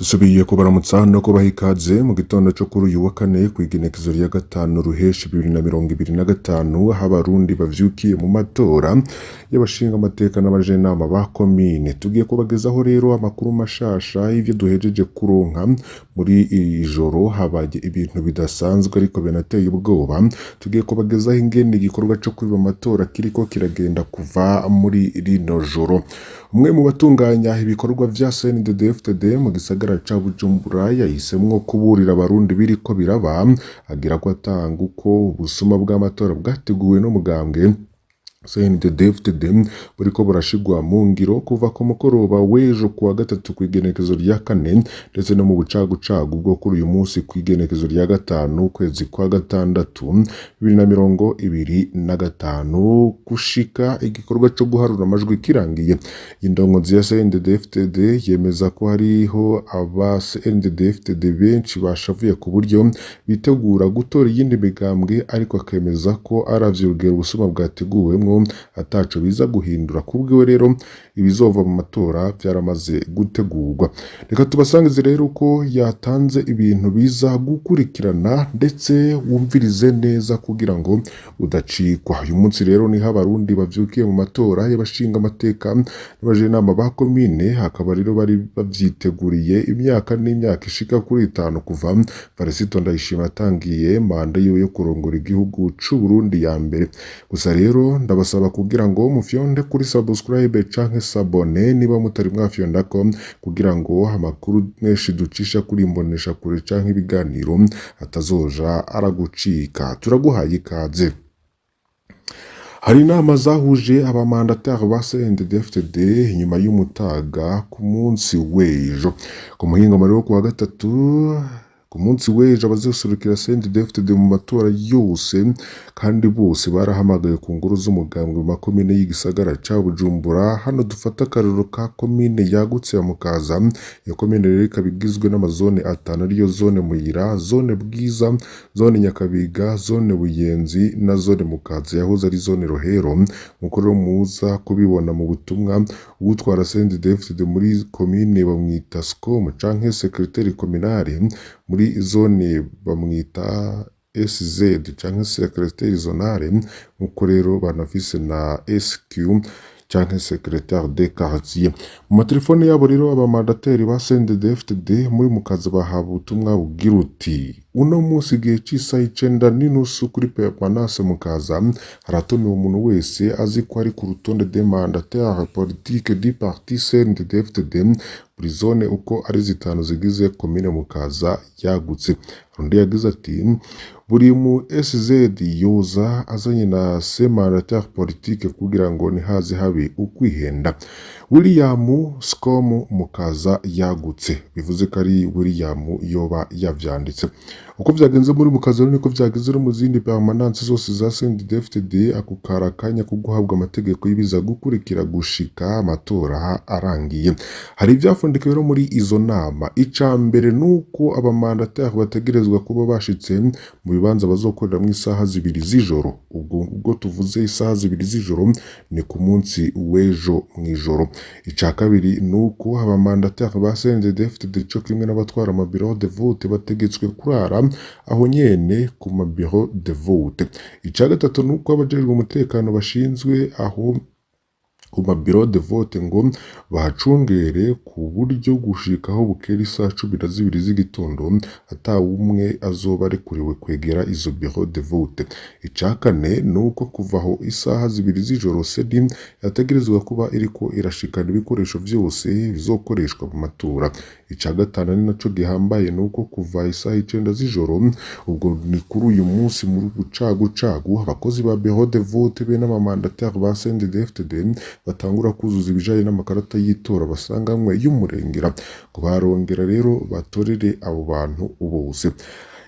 Dusubiye kubaramutsa no kubaha ikaze mu gitondo cyo kuri uyu wa kane kw'igenekezo rya gatanu ruheshi 2025 aho abarundi bavyukiye mu matora y'abashinga amateka n'abajenama ba komine. Tugiye kubagezaho rero amakuru mashasha y'ivyo duhejeje kuronka muri iri joro. Habaye ibintu bidasanzwe ariko binateye ubwoba. Tugiye kubagezaho ingene igikorwa cyo kwiba amatora kiriko kiragenda kuva muri rino joro. Umwe mu batunganya ibikorwa vya CNDD-FDD mu gisagara ca Bujumbura yahisemwo kuburira abarundi biriko biraba, agira ko atanga uko ubusuma bw'amatora bwateguwe n'umugambwe CNDD-FDD buriko burashigwa mu ngiro kuva ku mukoroba w'ejo kuwa gatatu kw'igenekezo rya kane ndetse no mu Bucagucagu bwo kuri uyu munsi kw'igenekezo rya gatanu kwezi kwa gatandatu 2025 gushika igikorwa cyo guharura amajwi kirangiye. Indongozi ya CNDD-FDD yemeza ko hariho aba CNDD-FDD benshi bashavuye ku buryo bitegura gutora iyindi migambwe, ariko akemeza ko aravyurugera ubusuma bwateguwemwo ataco biza guhindura. Kubwiwe rero ibizova mu matora byaramaze gutegurwa. Reka tubasangize rero uko yatanze ibintu biza gukurikirana ndetse wumvirize neza kugira ngo udacikwa. Uyu munsi rero niho abarundi bavyukiye mu matora y'abashinga amateka n'abajenama ba komine, hakaba rero bari bavyiteguriye imyaka n'imyaka ishika kuri 5 kuva Varisito Ndayishima atangiye manda yiwe yo kurongora igihugu c'u Burundi ya mbere. Gusa rero ndabasaba kugira ngo mufyonde kuri subscribe canke sabone niba mutari mwafyondako, kugira ngo amakuru menshi ducisha kuri imbonesha kure canke ibiganiro atazoja aragucika. Turaguhaye ikaze. Hari inama zahuje abamandatari ba CNDD-FDD nyuma y'umutaga ku munsi w'ejo. Ku muhingamo rero kuwa gatatu ku munsi w'ejo abazoserukira CNDD-FDD mu matora yose kandi bose barahamagaye ku ngoro z'umugambwe mu makomine y'igisagara ca Bujumbura. Hano dufata akarero ka komine yagutse ya Mukaza. Iyo komine rero ikaba igizwe n'amazone 5 ariyo zone Muyira, zone Bwiza, zone Nyakabiga, zone Buyenzi na zone Mukaza yahoze ari zone Rohero. Nkuko rero muza kubibona mu butumwa, ugutwara CNDD-FDD muri komine bamwita SCOM canke secrétaire communale, muri zone bamwita SZ canke secrétaire zonale, nkuko rero banafise na SQ canke secrétaire de quartier. Mu matelefone yabo rero abamandateri ba CNDD-FDD muri Mukaza bahawe ubutumwa bugira uti: uno munsi igihe c'isaha 9:30 kuri permanence Mukaza haratonewe umuntu wese azi ko ari ku rutonde des mandataires politiques du parti CNDD-FDD buri zone uko ari zitanu zigize komine Mukaza yagutse. Undi yagize ati: buri mu SZ yoza azanye na se mandataire politique kugira ngo nihaze habe ukwihenda. William SCOM Mukaza yagutse, bivuze ko ari William yoba yavyanditse. Uko vyagenze muri Mukaza niko vyageze mu zindi permanence zose za CNDD-FDD. Ako karakanya ko guhabwa amategeko y'ibiza gukurikira gushika amatora arangiye. Hari ivyafundika rero muri izo nama. Ica mbere nuko abamandatari bategerezwa kuba bashitse mu bibanza bazokorera mu isaha 2 z'ijoro. Ubwo tuvuze isaha 2 z'ijoro ni ku munsi w'ejo mw'ijoro. Ica kabiri nuko abamandatari ba CNDD-FDD cyo kimwe n'abatwara amabiro de vote bategetswe kurara aho nyene ku mabiro de vote. Ica gatatu nuko abajejwe umutekano bashinzwe aho ku mabiro de vote ngo bahacungere ku buryo gushikaho bukera isaha 12 z'igitondo atawumwe azoba arekuriwe kwegera izo biro de vote. Ica kane nuko kuvaho isaha 2 z'ijoro sedi yategerezwa kuba iriko irashikana ibikoresho vyose bizokoreshwa mu matora. Ica gatanu ni naco gihambaye nuko kuva isaha 9 z'ijoro, ubwo ni kuri uyu munsi muri Bucagucagu, abakozi ba biro de vote be n'abamandatari ba CNDD-FDD batangura kuzuza ibijanye n'amakarata y'itora basanganywe y'umurengera ngo barongera rero batorere abo bantu bose.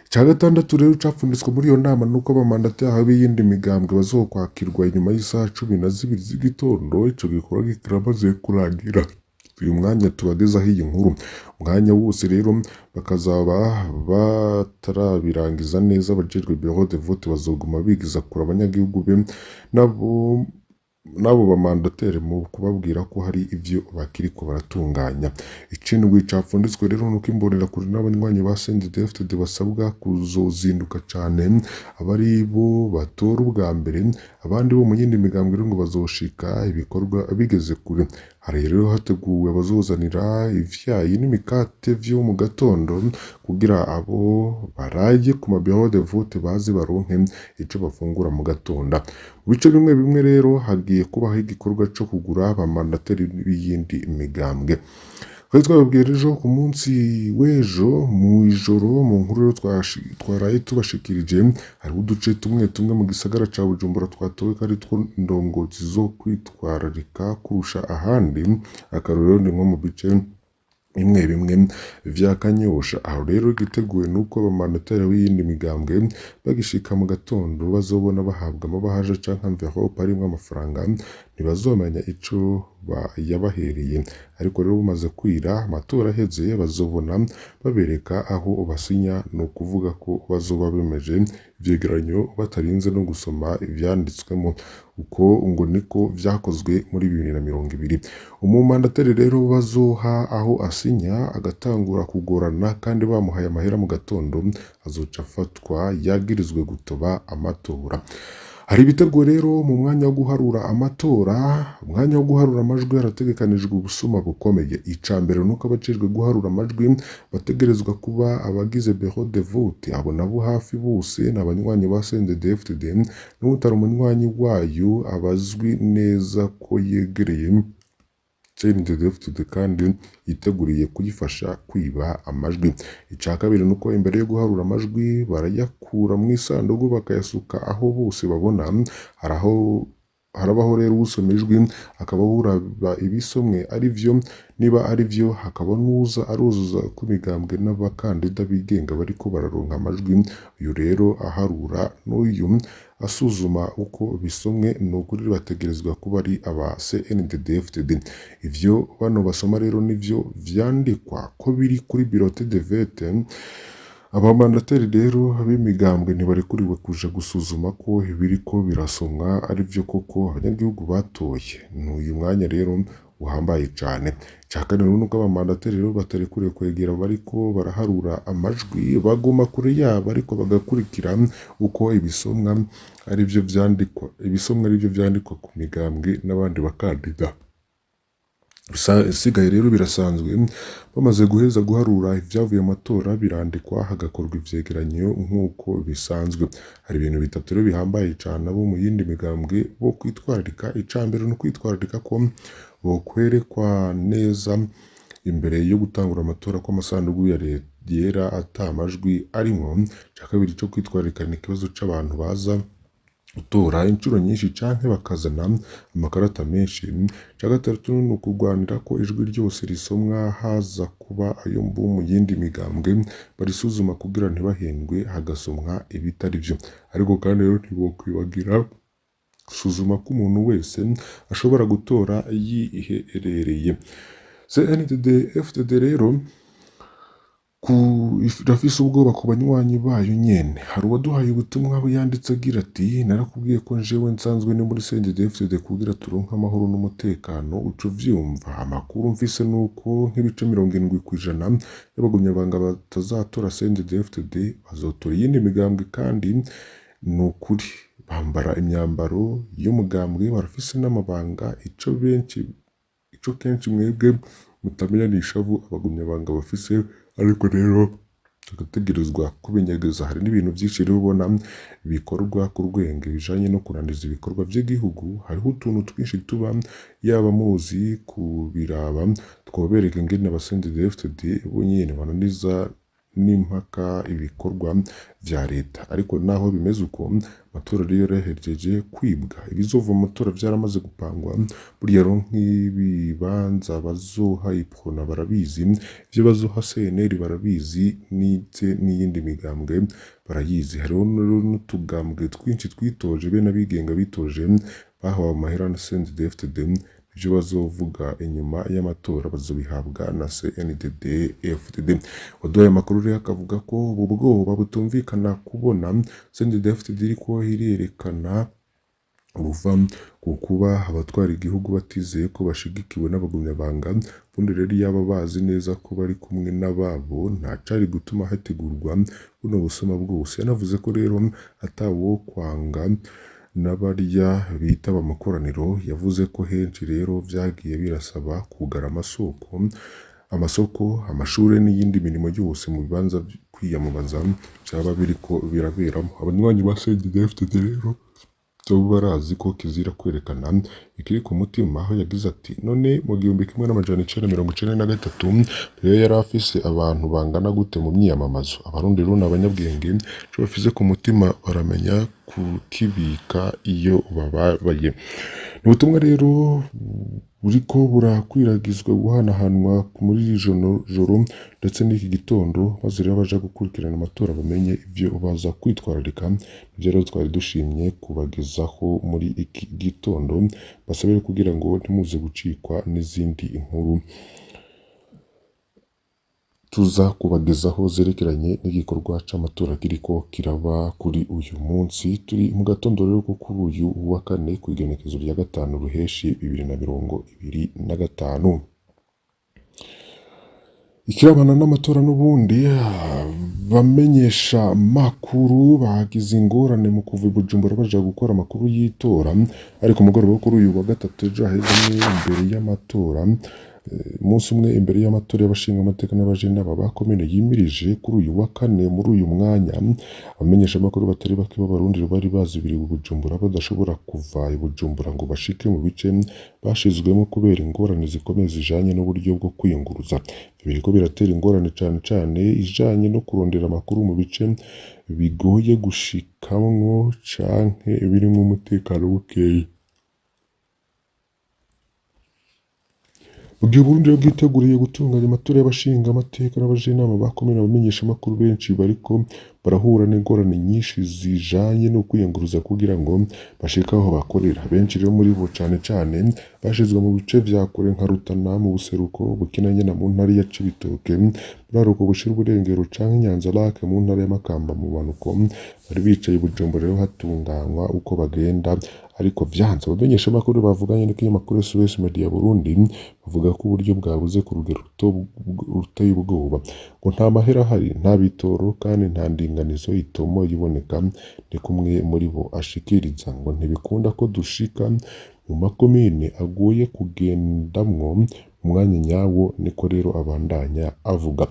Ica gatandatu rero capfunditswe muri iyo nama nuko abamandatari b'iyindi migambwe bazokwakirwa inyuma y'isaha 12 z'igitondo. Ico gikorwa kiramaze kurangira. Uyu mwanya tubagezaho iyi nkuru. Umwanya wose rero bakazaba batarabirangiza neza, abajejwe bureau de vote bazoguma bigiza kure abanyagihugu be nabo n'abo bamandateri mu kubabwira ko hari ivyo bakiriko baratunganya. Icindwi capfunditswe rero nuko imbonerakure n'abanywanyi ba CNDD-FDD basabwa kuzozinduka cane, abari bo batora ubwa mbere, abandi bo mu yindi migambwe rero ngo bazoshika ibikorwa bigeze kure. Hari rero hateguwe abazozanira ivyayi n'imikate vyo mu gatondo kugira abo baraye ku mabureau de vote baze baronke ico bafungura mu gatondo. Mu bice bimwe bimwe rero hagiye kubaho igikorwa co kugura abamandateri b'iyindi migambwe. Twari twababwiye ejo ku munsi w'ejo mw'ijoro mu nkuru twaraye tubashikirije, hariho uduce tumwe tumwe mu gisagara ca Bujumbura twatowe ko ari two ndongozi zo kwitwararika kurusha ahandi. Akarorero ni nko mu bice bimwe bimwe vya Kanyosha. Aho rero igiteguwe nuko abamandateri b'iyindi migambwe bagishika mu gatondo bazobona bahabwa amabahaje canke envelope arimwo amafaranga, ntibazomenya ico yabahereye. Ariko rero bumaze kwira amatora aheze bazobona babereka aho basinya, ni ukuvuga ko bazoba bemeje ivyegeranyo batarinze no gusoma ivyanditswemo. Uko ngo niko vyakozwe muri 2020. Umumandateri rero bazoha aho asinya agatangura kugorana kandi bamuhaye amahera mu gatondo, azoca afatwa yagirizwe gutoba amatora. Hari ibitego rero mu mwanya wo guharura amatora, umwanya wo guharura amajwi harategekanijwe ubusuma bukomeye. Ica mbere nuko abajejwe guharura amajwi bategerezwa kuba abagize bureau de vote, abo nabo hafi bose ni abanywanyi ba CNDD-FDD, n'utari umunywanyi wayo abazwi neza ko yegereye CNDD-FDD kandi yiteguriye kuyifasha kwiba amajwi. Ica kabiri nuko imbere yo guharura amajwi barayakura mu isanduku bakayasuka aho bose babona. Harabaho rero usoma ijwi akaba buraba ibisomwe ari vyo, niba ari vyo hakaba nuza aruzuza ku migambwe n'abakandida bigenga bariko bararonka amajwi. Uyu rero aharura n'uyu asuzuma uko bisomwe, nukuri bategerezwa kuba ari aba CNDD-FDD. Ivyo bano basoma rero nivyo vyandikwa ko biri kuri bureau de vote. Abamandateri rero b'imigambwe ntibarekuriwe kuja gusuzuma ko biriko birasomwa ari vyo koko abanyagihugu batoye. N'uyu mwanya rero uhambaye cane. Ica kabiri nuko abamandateri rero batarekuriwe kwegera bariko baraharura amajwi, baguma kure yabo ariko bagakurikira uko ibisomwa ari vyo vyandikwa ku migambwe n'abandi bakandida. Isigaye rero birasanzwe, bamaze guheza guharura ivyavuye mu matora birandikwa hagakorwa ivyegeranyo nk'uko bisanzwe. Hari ibintu bitatu rero bihambaye cane abo mu yindi migambwe bo kwitwararika. Ica mbere no kwitwararika ko bokwerekwa neza imbere yo gutangura amatora ko amasanduku yera ata majwi arimwo. Ica kabiri co kwitwararika ni ikibazo c'abantu baza gutora inshuro nyinshi canke bakazana amakarata menshi. Ica gatatu ni ukurwanira ko ijwi ryose risomwa haza kuba ayo mu yindi migambwe barisuzuma kugira ntibahendwe hagasomwa ibitari vyo. Ariko kandi rero ntibokwibagira gusuzuma ko umuntu wese ashobora gutora yiherereye. CNDD-FDD rero irafise ubwoba ku banywanyi bayo nyene. Hari uwaduhaye ubutumwa yanditse agira ati, narakubwiye ko jewe nsanzwe ni muri CNDD-FDD kugira turonke amahoro n'umutekano, uco vyumva. Amakuru mfise nuko nk'ibice 70% y'abagumyabanga batazatora CNDD-FDD bazotora iyindi migambwe, kandi nukuri bambara imyambaro y'umugambwe, barafise n'amabanga. Ico kenshi mwebwe mutamenya n'ishavu abagumyabanga bafise, ariko rero tugategerezwa kubinyegeza. Hari n'ibintu vyinshi rero ubona bikorwa ku rwenge bijanye no kurangiza ibikorwa vy'igihugu. Hariho utuntu twinshi tuba, yaba muzi kubiraba twobereka ingene aba CNDD-FDD bo nyene bananiza n'impaka ibikorwa vya leta. Ariko naho bimeze uko, amatora rero yahejeje kwibwa. Ibizova mu matora vyaramaze gupangwa. Burya rero nk'ibibanza bazoha iprona barabizi, ivyo bazoha CNL barabizi, n'iyindi migambwe barayizi. Hariho n'utugambwe twinshi twitoje be n'abigenga bitoje bahawe amahera na CNDD-FDD. Ivyo bazovuga inyuma y'amatora bazobihabwa na CNDD-FDD. Waduhaye amakuru rero akavuga ko ubu bwoba butumvikana kubona CNDD-FDD iriko irerekana buva ku kuba abatwara igihugu batizeye ko bashigikiwe n'abagumyabanga. Ubundi rero yaba bazi neza ko bari kumwe n'ababo ntacari gutuma hategurwa buno busuma bwose. Yanavuze ko rero atawo kwanga n'abarya bitaba amakoraniro. Yavuze ko henshi rero vyagiye birasaba kugara amasoko, amashure n'iyindi mirimo yose mu bibanza kwiyamamaza byaba biriko biraberamo. Abanywanyi ba CNDD-FDD rero barazi ko kizira kwerekana ikiri ku mutima, aho yagize ati none mu 1993 rero yari afise abantu bangana gute mu myiyamamazo. Abarundi rero n'abanyabwenge cyo bafise ku mutima baramenya kukibika iyo bababaye. Ubutumwa rero buriko burakwiragizwa guhanahanwa muri iri joro ndetse n'iki gitondo, maze rero baja gukurikirana amatora bamenye ivyo baza kwitwararika. Ivyo rero twari dushimye kubagezaho muri iki gitondo, basabire kugira ngo ntimuze gucikwa n'izindi inkuru tuza kubagezaho zerekeranye n'igikorwa c'amatora kiriko kiraba kuri uyu munsi. Turi mu gatondo rero ko kuri uyu wa kane ku igenekezo rya 5 Ruheshi 2025. Ikirabana n'amatora n'ubundi bamenyesha makuru bagize ingorane mu kuva Bujumbura baja gukora amakuru y'itora, ariko umugoroba wo kuri uyu wa gatatu ejo haheze imbere y'amatora, umunsi umwe imbere y'amatora y'abashinga amateka n'abajenama ba komine yimirije kuri uyu wa kane. Muri uyu mwanya abamenyesha amakuru batari bake b'abarundi bari bazibiriwe Bujumbura badashobora kuva i Bujumbura ngo bashike mu bice bashizwemo kubera ingorane zikomeye zijanye n'uburyo bwo kwiyunguruza. Biriko biratera ingorane cane ijanye no kurondera amakuru mu bice bigoye gushikamwo canke birimwo umutekano mukeyi. Mu gihe Burundi bwiteguriye gutunganya amatora y'abashinga amateka n'abajenama ba komine, abamenyesha amakuru benshi bariko barahura n'ingorane nyinshi zijanye no kwiyunguruza kugira ngo bashike aho bakorera. Benshi rero muri bo cane bashizwe mu bice vya kure nka Rutana mu buseruko, Bukinanyana mu ntara ya Cibitoke, buraruko bushira uburengero canke Nyanza-Lac mu ntara ya Makamba mu manuko. Bari bicaye Bujumbura rero hatunganywa uko bagenda, ariko vyanze. Abamenyesha amakuru bavuganye n'ikinyamakuru SOS Media Burundi bavuga ko uburyo bwabuze ku rugero ruteye ubwoba, ngo nta mahera ahari, nta bitoro kandi nta ndinganizo itomo iboneka. Ni kumwe muri bo ashikiriza ngo ntibikunda ko dushika mu makomine agoye kugendamwo umwanya nyawo. Niko rero abandanya avuga.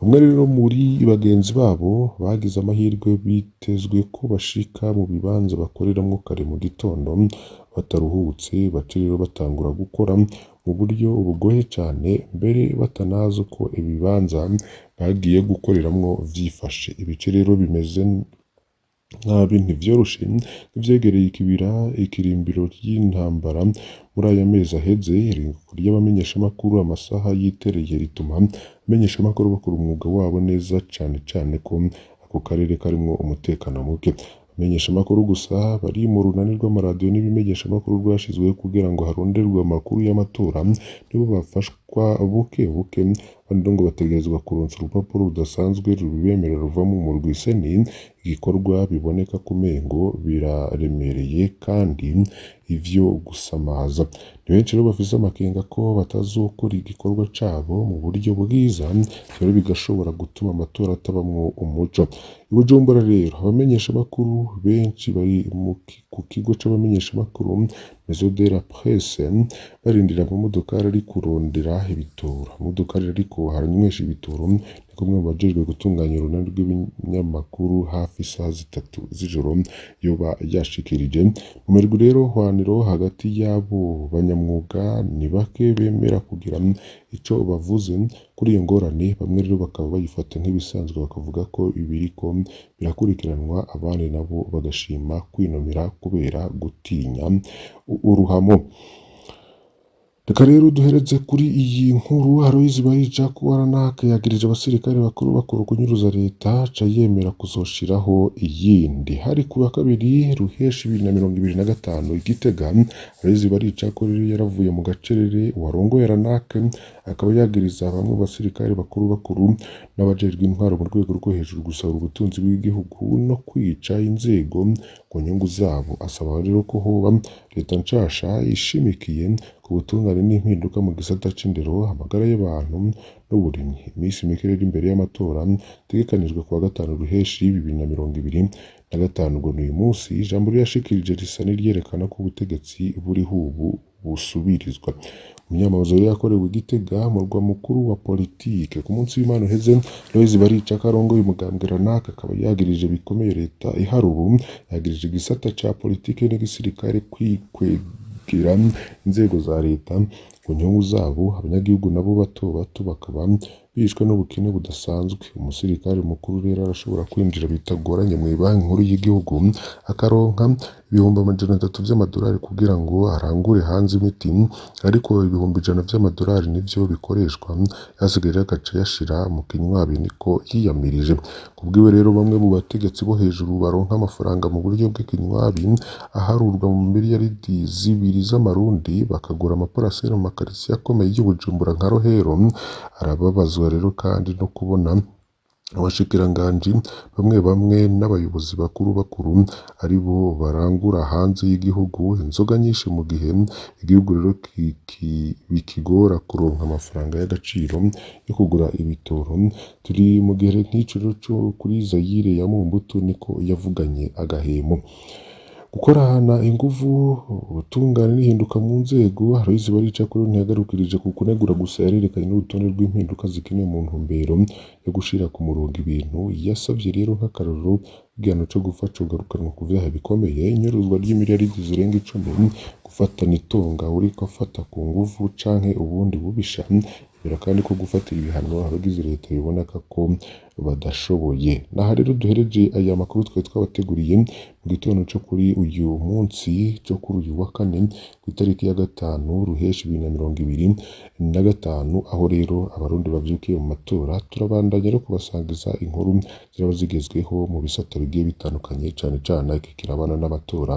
Bamwe rero muri bagenzi babo bagize amahirwe bitezwe ko bashika mu bibanza bakoreramwo kare mu gitondo bataruhutse, baca rero batangura gukora mu buryo bugoye cane, mbere batanazi uko ibibanza bagiye gukoreramwo vyifashe. Ibice rero bimeze nabi ntivyoroshe, ivyegereye ikirimbiro ry'intambara muri aya mezi aheze. Ry'abamenyesha amakuru amasaha yitereye rituma amenyesha amakuru bakora umwuga wabo neza cane ko ako karere karimwo umutekano muke. Amenyesha amakuru gusa bari mu runani rw'amaradiyo n'ibimenyesha amakuru rwashizweho kugira ngo haronderwe amakuru y'amatora, nibo bafashwa buke kandi ngo bategerezwa kuronsa urupapuro rudasanzwe rubemerera ruvamo mu rwiseni. Igikorwa biboneka kumengo biraremereye kandi ivyo gusamaza. Ni benshi rero bafise amakenga ko batazokora igikorwa cabo mu buryo bwiza, rero bigashobora gutuma amatora atabamwo umuco. I Bujumbura rero abamenyesha amakuru benshi bari ku kigo c'abamenyesha amakuru Maison de la Presse barindira mu modokari ari kurondera ibitoro. Modokari ariko haranywesha ibitoro. Ni kumwe mu bajejwe gutunganya urunani rw'ibinyamakuru hafi isaha 3 z'ijoro yoba yashikirije. Mu mirwi rero hwaniro hagati y'abo banyamwuga ni bake bemera kugira ico bavuze kuri iyo ngorane. Bamwe rero bakaba bayifata nk'ibisanzwe bakavuga ko ibiriko birakurikiranwa, abandi nabo bagashima kwinomera kubera gutinya uruhamo. Reka rero duhereze kuri iyi nkuru Aloys Baricako yagirije abasirikare bakuru kunyuruza leta ca yemera kuzoshiraho iyindi. Hari ku wa kabiri Ruheshi 2025 Igitega, Aloys Baricako rero yaravuye mu gacerere warongoye Ranake akaba yagiriza bamwe mu basirikare bakuru n'abajejwe intwaro mu rwego rwo hejuru gusaba ubutunzi bw'igihugu no kwica inzego ku nyungu zabo. Asaba rero ko hoba leta nshasha ishimikiye ku butungane n'impinduka mu gisata c'indero, amagara y'abantu n'uburimyi. Imisi mike rero imbere y'amatora tegekanijwe ku wa gatanu Ruheshi 2025 ngo n'uyu munsi ijambo ryashikirije risa n'iryerekana ko ubutegetsi buriho ubu busubirizwa. Umunyamabanga rero yakorewe Igitega mu murwa mukuru wa politike ku munsi w'Imana uheze, Aloys Baricako arongoye umugambwe Ranake akaba yagirije bikomeye leta ihari ubu, yagirije igisata ca politike n'igisirikare kwikwegera inzego za leta ku nyungu zabo. Abanyagihugu nabo bato bakaba bishwe n'ubukene budasanzwe. Umusirikare mukuru rero arashobora kwinjira bitagoranye mu banki nkuru y'igihugu akaronka ibihumbi 300 vy'amadolari kugira ngo arangure hanze imiti, ariko ibihumbi 100 vy'amadolari nivyo bikoreshwa, yasigaye agaca yashira mu kinywabi niko yiyamirije. Kubwiwe rero bamwe mu bategetsi bo hejuru baronka amafaranga mu buryo bw'ikinywabi aharurwa mu miliyaridi 2 z'amarundi bakagura amaparasera mu makaritiye akomeye y'Ubujumbura nka Rohero. Arababazwa rero kandi no kubona abashikiranganji bamwe n'abayobozi bakuru ari bo barangura hanze y'igihugu inzoga nyinshi mu gihe igihugu rero bikigora kuronka amafaranga y'agaciro yo kugura ibitoro. Turi mu gihe nk'iciro cyo kuri Zayire ya Mumbutu niko yavuganye agahemo. Gukorana inguvu ubutungane n'ihinduka mu nzego. Aloys Baricako ntiyagarukirije ku kunegura gusa, yarerekanye n'urutonde rw'impinduka zikeneye mu ntumbero yo gushira ku murongo ibintu. Yasavye rero nk'akarorero igihano co gufata ugarukanwa ku vyaha bikomeye, inyuruzwa ry'imiliyaridi zirenga 10, gufatana itonga uriko afata ku nguvu canke ubundi bubisha, kandi ko gufatira ibihano abagize leta biboneka ko badashoboye. Naha rero duhereje aya makuru twari twabateguriye mu gitondo cyo kuri uyu munsi cyo kuri uyu wa kane ku itariki ya 5 Ruheshi 2025, aho rero abarundi bavyukiye mu matora. Turabandanya rero kubasangiza inkuru ziraba zigezweho mu bisata bigiye bitandukanye, cane iki kirabana n'amatora.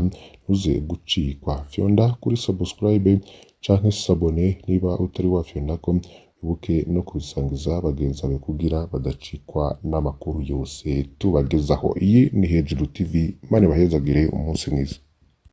Ntuze gucikwa, fyonda kuri subscribe canke sabone niba utari wafyonda ko ibuke no kubisangiza bagenzi bawe kugira badacikwa n'amakuru yose tubagezaho. Iyi ni Hejuru TV, Imana ibahezagire umunsi mwiza.